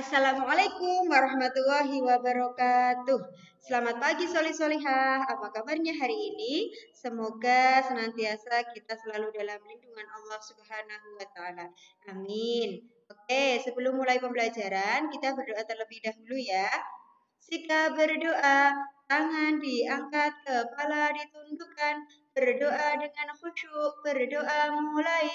Assalamualaikum warahmatullahi wabarakatuh. Selamat pagi solih-solihah. Apa kabarnya hari ini? Semoga senantiasa kita selalu dalam lindungan Allah Subhanahu wa taala. Amin. Oke, sebelum mulai pembelajaran, kita berdoa terlebih dahulu ya. Jika berdoa, tangan diangkat, kepala ditundukkan, berdoa dengan khusyuk, berdoa mulai.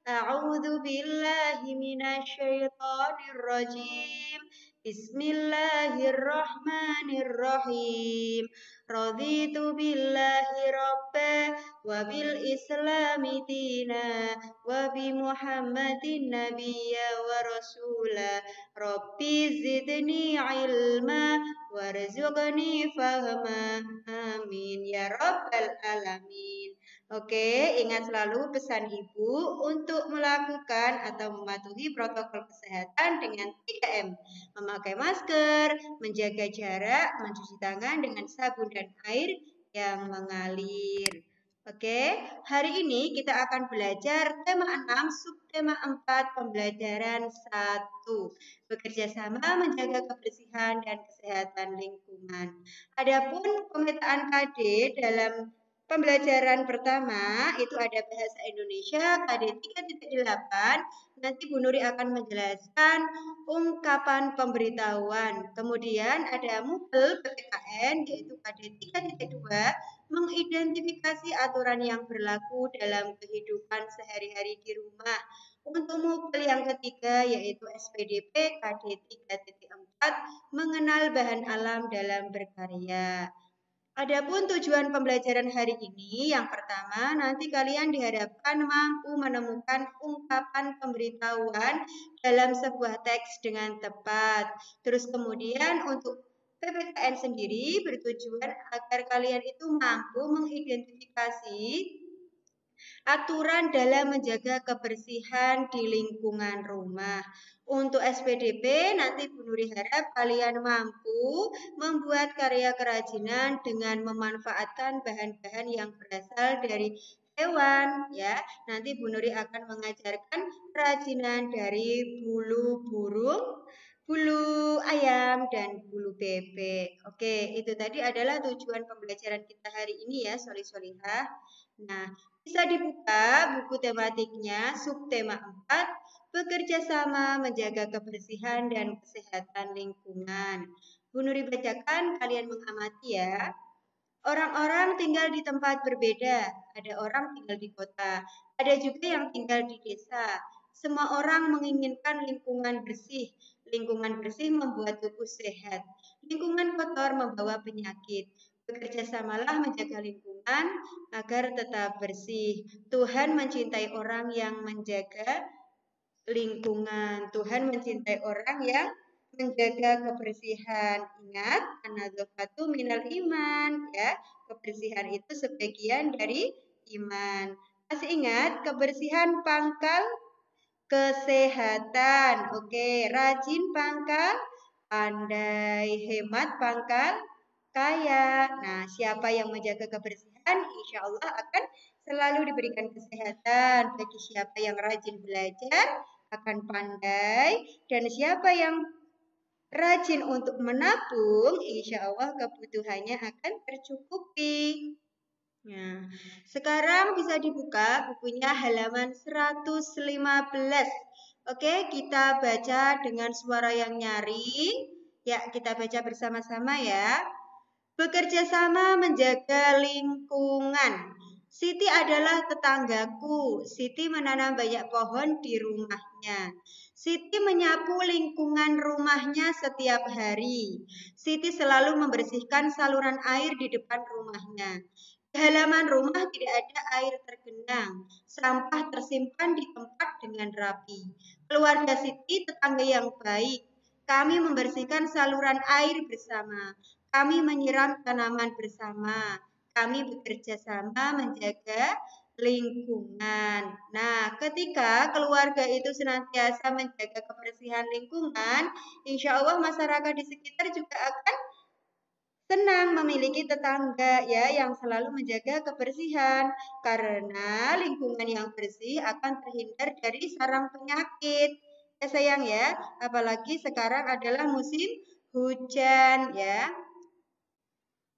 A'udzu billahi minasyaitonir rajim. Bismillahirrahmanirrahim. Raditu billahi rabba wa bil islami dina wa bi Muhammadin nabiyya wa rasula. Rabbi zidni ilma warzuqni fahma. Amin ya rabbal alamin. Oke, ingat selalu pesan ibu untuk melakukan atau mematuhi protokol kesehatan dengan 3M. Memakai masker, menjaga jarak, mencuci tangan dengan sabun dan air yang mengalir. Oke, hari ini kita akan belajar tema 6, subtema 4, pembelajaran 1. Bekerja sama menjaga kebersihan dan kesehatan lingkungan. Adapun pemetaan KD dalam pembelajaran pertama itu ada bahasa Indonesia KD 3.8. Nanti Bu Nuri akan menjelaskan ungkapan pemberitahuan. Kemudian ada MUPEL PPKN yaitu KD 3.2, mengidentifikasi aturan yang berlaku dalam kehidupan sehari-hari di rumah. Untuk MUPEL yang ketiga yaitu SPDP KD 3.4, mengenal bahan alam dalam berkarya. Adapun tujuan pembelajaran hari ini, yang pertama, nanti kalian diharapkan mampu menemukan ungkapan pemberitahuan dalam sebuah teks dengan tepat. Terus kemudian untuk PPKN sendiri bertujuan agar kalian itu mampu mengidentifikasi aturan dalam menjaga kebersihan di lingkungan rumah. Untuk SPDP, nanti Bu Nuri harap kalian mampu membuat karya kerajinan dengan memanfaatkan bahan-bahan yang berasal dari hewan ya. Nanti Bu Nuri akan mengajarkan kerajinan dari bulu burung, bulu ayam, dan bulu bebek. Oke, itu tadi adalah tujuan pembelajaran kita hari ini ya, solih-solihah. Nah, bisa dibuka buku tematiknya, subtema 4, bekerja sama menjaga kebersihan dan kesehatan lingkungan. Bu Nuri bacakan, kalian mengamati ya. Orang-orang tinggal di tempat berbeda, ada orang tinggal di kota, ada juga yang tinggal di desa. Semua orang menginginkan lingkungan bersih. Lingkungan bersih membuat tubuh sehat. Lingkungan kotor membawa penyakit. Bekerja samalah menjaga lingkungan agar tetap bersih. Tuhan mencintai orang yang menjaga lingkungan. Tuhan mencintai orang yang menjaga kebersihan. Ingat, an-nadzafatu minal iman ya. Kebersihan itu sebagian dari iman. Masih ingat kebersihan pangkal kesehatan. Oke, rajin pangkal pandai, hemat pangkal kaya. Nah, siapa yang menjaga kebersihan, insya Allah akan selalu diberikan kesehatan. Bagi siapa yang rajin belajar, akan pandai. Dan siapa yang rajin untuk menabung, insya Allah kebutuhannya akan tercukupi. Nah, sekarang bisa dibuka bukunya halaman 115. Oke, kita baca dengan suara yang nyaring. Ya, kita baca bersama-sama ya. Bekerja sama menjaga lingkungan. Siti adalah tetanggaku. Siti menanam banyak pohon di rumahnya. Siti menyapu lingkungan rumahnya setiap hari. Siti selalu membersihkan saluran air di depan rumahnya. Di halaman rumah tidak ada air tergenang. Sampah tersimpan di tempat dengan rapi. Keluarga Siti tetangga yang baik. Kami membersihkan saluran air bersama. Kami menyiram tanaman bersama. Kami bekerja sama menjaga lingkungan. Nah, ketika keluarga itu senantiasa menjaga kebersihan lingkungan, insya Allah masyarakat di sekitar juga akan senang memiliki tetangga ya yang selalu menjaga kebersihan, karena lingkungan yang bersih akan terhindar dari sarang penyakit. Ya sayang ya, apalagi sekarang adalah musim hujan ya.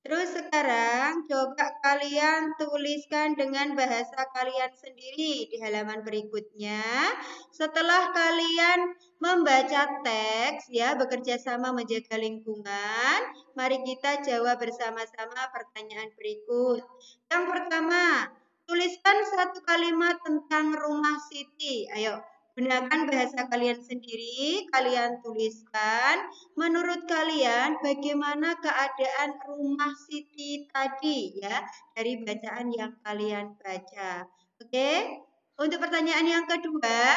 Terus sekarang coba kalian tuliskan dengan bahasa kalian sendiri di halaman berikutnya. Setelah kalian membaca teks ya, bekerja sama menjaga lingkungan, mari kita jawab bersama-sama pertanyaan berikut. Yang pertama, tuliskan satu kalimat tentang rumah Siti. Ayo, gunakan bahasa kalian sendiri, kalian tuliskan. Menurut kalian bagaimana keadaan rumah Siti tadi ya dari bacaan yang kalian baca? Oke. Untuk pertanyaan yang kedua,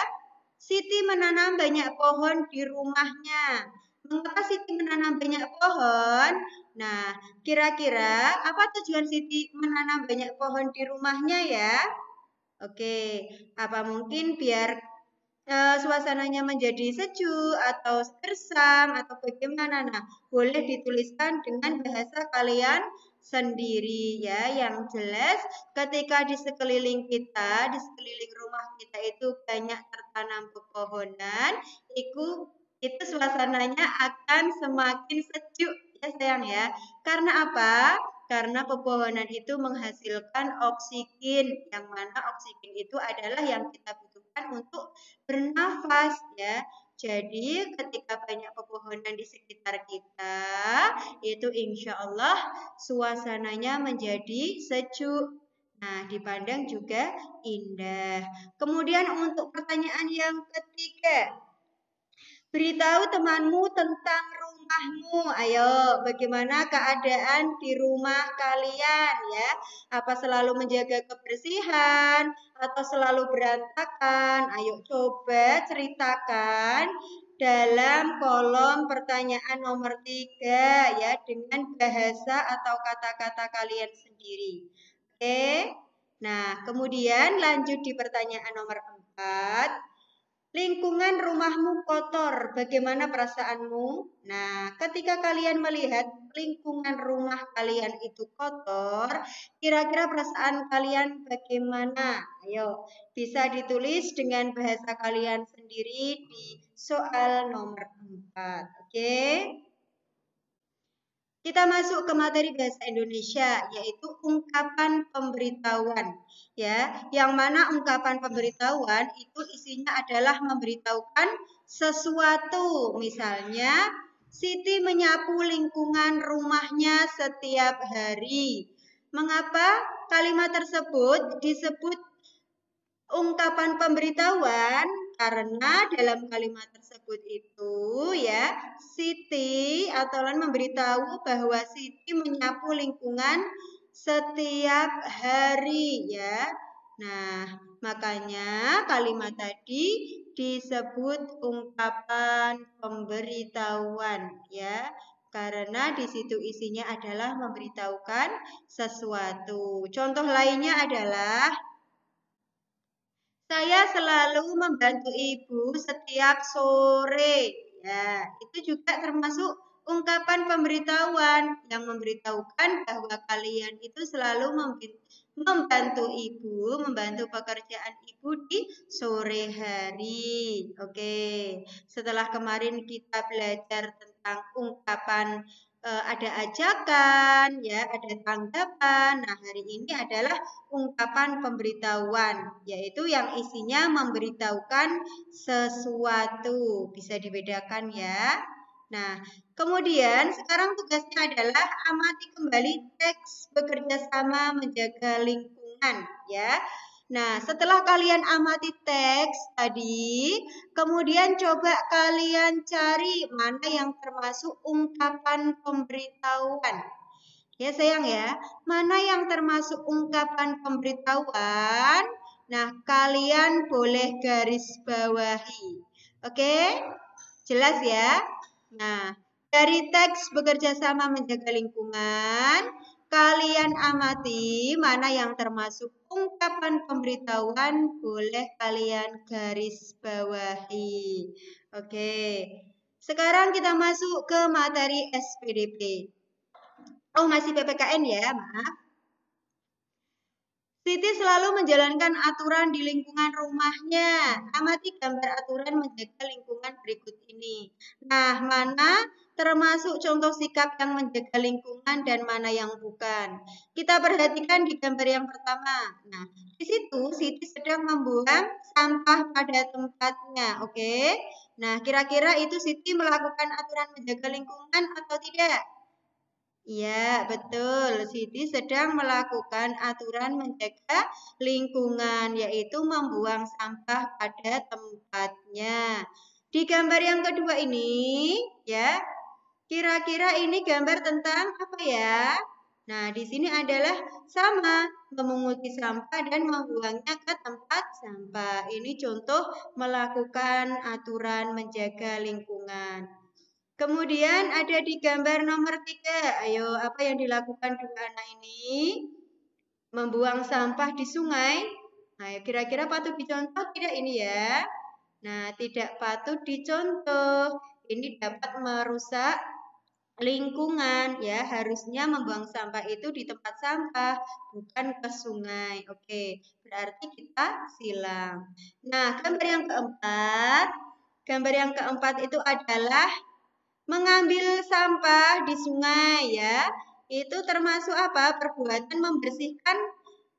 Siti menanam banyak pohon di rumahnya. Mengapa Siti menanam banyak pohon? Nah, kira-kira apa tujuan Siti menanam banyak pohon di rumahnya ya? Oke, apa mungkin biar suasananya menjadi sejuk atau gersam atau bagaimana? Nah, boleh dituliskan dengan bahasa kalian sendiri ya. Yang jelas ketika di sekeliling kita, di sekeliling rumah kita itu banyak tertanam pepohonan, itu suasananya akan semakin sejuk ya sayang ya. Karena apa? Karena pepohonan itu menghasilkan oksigen, yang mana oksigen itu adalah yang kita butuhkan untuk bernafas ya. Jadi ketika banyak pepohonan di sekitar kita, itu insya Allah suasananya menjadi sejuk. Nah, dipandang juga indah. Kemudian untuk pertanyaan yang ketiga, beritahu temanmu tentang rumahmu. Ayo, bagaimana keadaan di rumah kalian ya? Apa selalu menjaga kebersihan atau selalu berantakan? Ayo coba ceritakan dalam kolom pertanyaan nomor 3 ya dengan bahasa atau kata-kata kalian sendiri. Oke. Nah, kemudian lanjut di pertanyaan nomor 4. Lingkungan rumahmu kotor, bagaimana perasaanmu? Nah, ketika kalian melihat lingkungan rumah kalian itu kotor, kira-kira perasaan kalian bagaimana? Ayo, bisa ditulis dengan bahasa kalian sendiri di soal nomor 4. Oke? Kita masuk ke materi bahasa Indonesia, yaitu ungkapan pemberitahuan. Ya, yang mana ungkapan pemberitahuan itu isinya adalah memberitahukan sesuatu. Misalnya, Siti menyapu lingkungan rumahnya setiap hari. Mengapa kalimat tersebut disebut ungkapan pemberitahuan? Karena dalam kalimat tersebut itu ya Siti atau Lan memberitahu bahwa Siti menyapu lingkungan setiap hari ya. Nah, makanya kalimat tadi disebut ungkapan pemberitahuan ya. Karena di situ isinya adalah memberitahukan sesuatu. Contoh lainnya adalah saya selalu membantu ibu setiap sore. Ya, itu juga termasuk ungkapan pemberitahuan yang memberitahukan bahwa kalian itu selalu membantu ibu, membantu pekerjaan ibu di sore hari. Oke, setelah kemarin kita belajar tentang ungkapan ada ajakan, ya, ada tanggapan. Nah, hari ini adalah ungkapan pemberitahuan, yaitu yang isinya memberitahukan sesuatu. Bisa dibedakan ya. Nah, kemudian sekarang tugasnya adalah amati kembali teks bekerja sama menjaga lingkungan ya. Nah, setelah kalian amati teks tadi, kemudian coba kalian cari mana yang termasuk ungkapan pemberitahuan. Ya sayang ya, mana yang termasuk ungkapan pemberitahuan? Nah, kalian boleh garis bawahi. Oke? Jelas ya? Nah, dari teks bekerja sama menjaga lingkungan, kalian amati mana yang termasuk ungkapan pemberitahuan, boleh kalian garis bawahi. Oke. Sekarang kita masuk ke materi SPDP. Oh, masih PPKN ya, maaf. Siti selalu menjalankan aturan di lingkungan rumahnya. Amati gambar aturan menjaga lingkungan berikut ini. Nah, mana termasuk contoh sikap yang menjaga lingkungan dan mana yang bukan. Kita perhatikan di gambar yang pertama. Nah, di situ Siti sedang membuang sampah pada tempatnya. Oke. Nah, kira-kira itu Siti melakukan aturan menjaga lingkungan atau tidak? Ya, betul. Siti sedang melakukan aturan menjaga lingkungan, yaitu membuang sampah pada tempatnya. Di gambar yang kedua ini, ya, kira-kira ini gambar tentang apa ya? Nah, di sini adalah sama, memunguti sampah dan membuangnya ke tempat sampah. Ini contoh melakukan aturan menjaga lingkungan. Kemudian ada di gambar nomor 3. Ayo, apa yang dilakukan dua anak ini? Membuang sampah di sungai. Nah, kira-kira patut dicontoh tidak ini ya? Nah, tidak patut dicontoh. Ini dapat merusak lingkungan ya. Harusnya membuang sampah itu di tempat sampah, bukan ke sungai. Oke, berarti kita silang. Nah, gambar yang keempat itu adalah mengambil sampah di sungai ya, itu termasuk apa? Perbuatan membersihkan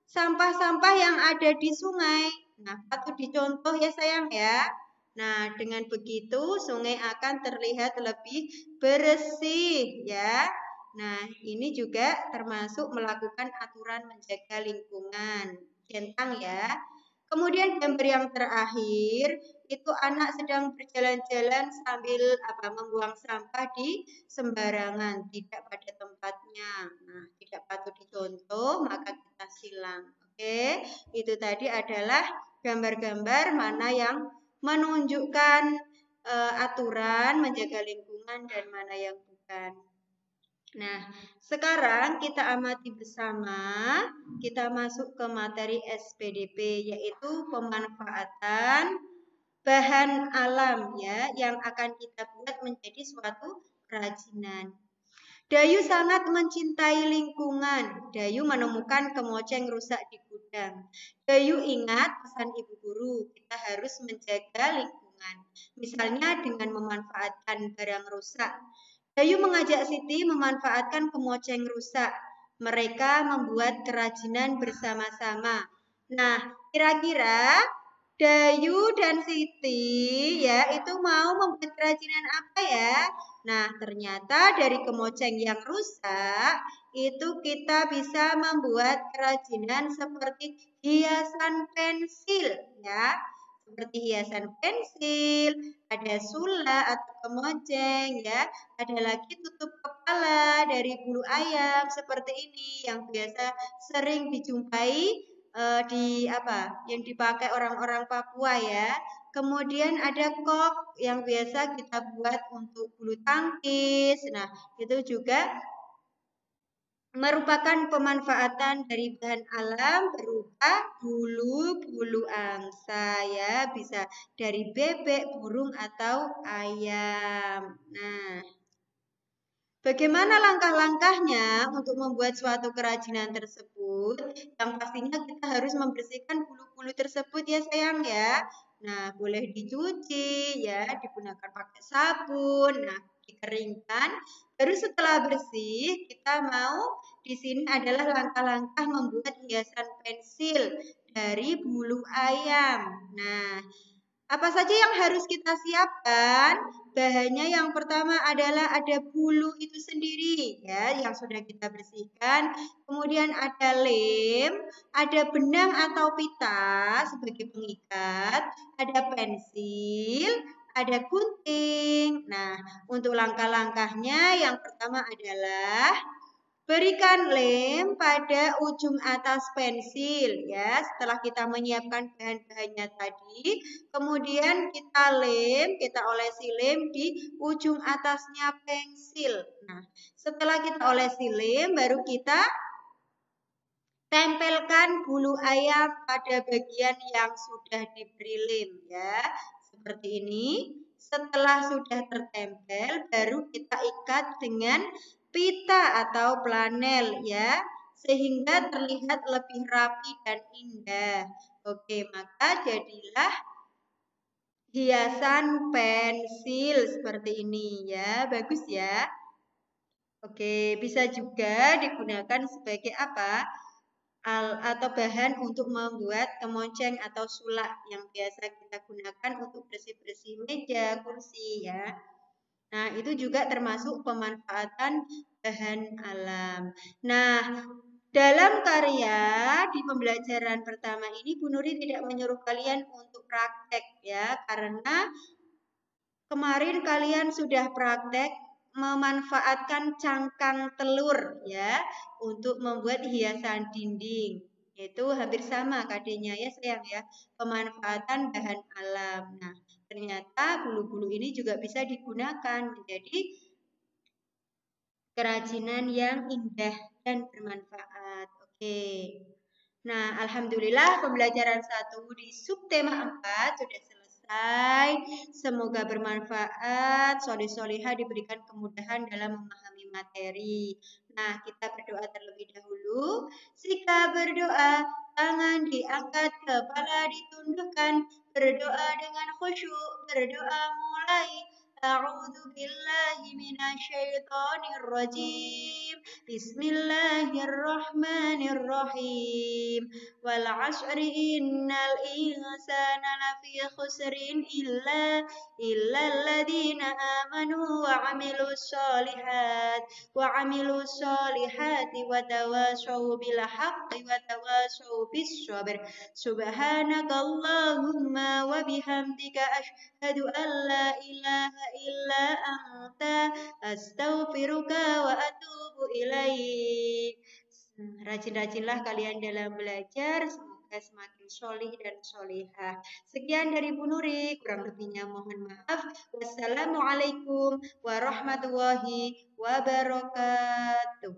sampah-sampah yang ada di sungai. Nah, patut dicontoh ya sayang ya. Nah, dengan begitu sungai akan terlihat lebih bersih ya. Nah, ini juga termasuk melakukan aturan menjaga lingkungan. Centang ya. Kemudian gambar yang terakhir itu anak sedang berjalan-jalan sambil membuang sampah di sembarangan, tidak pada tempatnya. Nah, tidak patut dicontoh, maka kita silang. Oke, itu tadi adalah gambar-gambar mana yang menunjukkan aturan menjaga lingkungan dan mana yang bukan. Nah, sekarang kita amati bersama, kita masuk ke materi SPDP, yaitu pemanfaatan bahan alam ya yang akan kita buat menjadi suatu kerajinan. Dayu sangat mencintai lingkungan. Dayu menemukan kemoceng rusak di gudang. Dayu ingat pesan ibu guru, kita harus menjaga lingkungan. Misalnya dengan memanfaatkan barang rusak. Dayu mengajak Siti memanfaatkan kemoceng rusak. Mereka membuat kerajinan bersama-sama. Nah, kira-kira Dayu dan Siti ya itu mau membuat kerajinan apa ya? Nah, ternyata dari kemoceng yang rusak itu kita bisa membuat kerajinan seperti hiasan pensil ya. Seperti hiasan pensil, ada sula atau kemoceng ya. Ada lagi tutup kepala dari bulu ayam seperti ini yang biasa sering dijumpai yang dipakai orang-orang Papua ya. Kemudian ada kok yang biasa kita buat untuk bulu tangkis. Nah, itu juga merupakan pemanfaatan dari bahan alam berupa bulu angsa ya, bisa dari bebek, burung atau ayam. Nah, bagaimana langkah-langkahnya untuk membuat suatu kerajinan tersebut? Yang pastinya kita harus membersihkan bulu-bulu tersebut ya sayang ya. Nah, boleh dicuci ya, digunakan pakai sabun. Nah, dikeringkan. Baru setelah bersih, kita mau di sini adalah langkah-langkah membuat hiasan pensil dari bulu ayam. Nah, apa saja yang harus kita siapkan? Bahannya yang pertama adalah ada bulu itu sendiri ya yang sudah kita bersihkan. Kemudian ada lem, ada benang atau pita sebagai pengikat, ada pensil, ada gunting. Nah, untuk langkah-langkahnya yang pertama adalah berikan lem pada ujung atas pensil ya. Setelah kita menyiapkan bahan-bahannya tadi, kemudian kita olesi lem di ujung atasnya pensil. Nah, setelah kita olesi lem, baru kita tempelkan bulu ayam pada bagian yang sudah diberi lem ya. Seperti ini. Setelah sudah tertempel, baru kita ikat dengan pita atau flanel ya. sehingga terlihat lebih rapi dan indah. Oke, maka jadilah hiasan pensil seperti ini ya. Bagus ya. Oke, bisa juga digunakan sebagai apa? Atau bahan untuk membuat kemonceng atau sulak yang biasa kita gunakan untuk bersih-bersih meja, kursi ya. Nah, itu juga termasuk pemanfaatan bahan alam. Nah, dalam karya di pembelajaran pertama ini Bu Nuri tidak menyuruh kalian untuk praktek ya, karena kemarin kalian sudah praktek memanfaatkan cangkang telur ya untuk membuat hiasan dinding. Itu hampir sama KD-nya ya sayang ya, pemanfaatan bahan alam. Nah, ternyata bulu-bulu ini juga bisa digunakan menjadi kerajinan yang indah dan bermanfaat. Oke. Nah, alhamdulillah pembelajaran 1 di subtema 4 sudah selesai. Semoga bermanfaat. Solih-solihah diberikan kemudahan dalam memahami materi. Nah, kita berdoa terlebih dahulu. Sikap berdoa, tangan diangkat, kepala ditundukkan. Berdoa dengan khusyuk, berdoa mulai. A'udzu billahi minasyaitonir rajim. Bismillahirrahmanirrahim. Wal 'asri innal insana lafi khusrin illal ladzina amanu wa 'amilus solihati wa tawashaw bil haqqi wa tawashaw bis sabr. Subhanakallahumma wa bihamdika asyhadu an la ilaha illa anta astaghfiruka wa atubu ilaik. Rajin-rajinlah kalian dalam belajar, semoga semakin solih dan solihah. Sekian dari Bu Nuri, kurang lebihnya mohon maaf. Wassalamualaikum warahmatullahi wabarakatuh.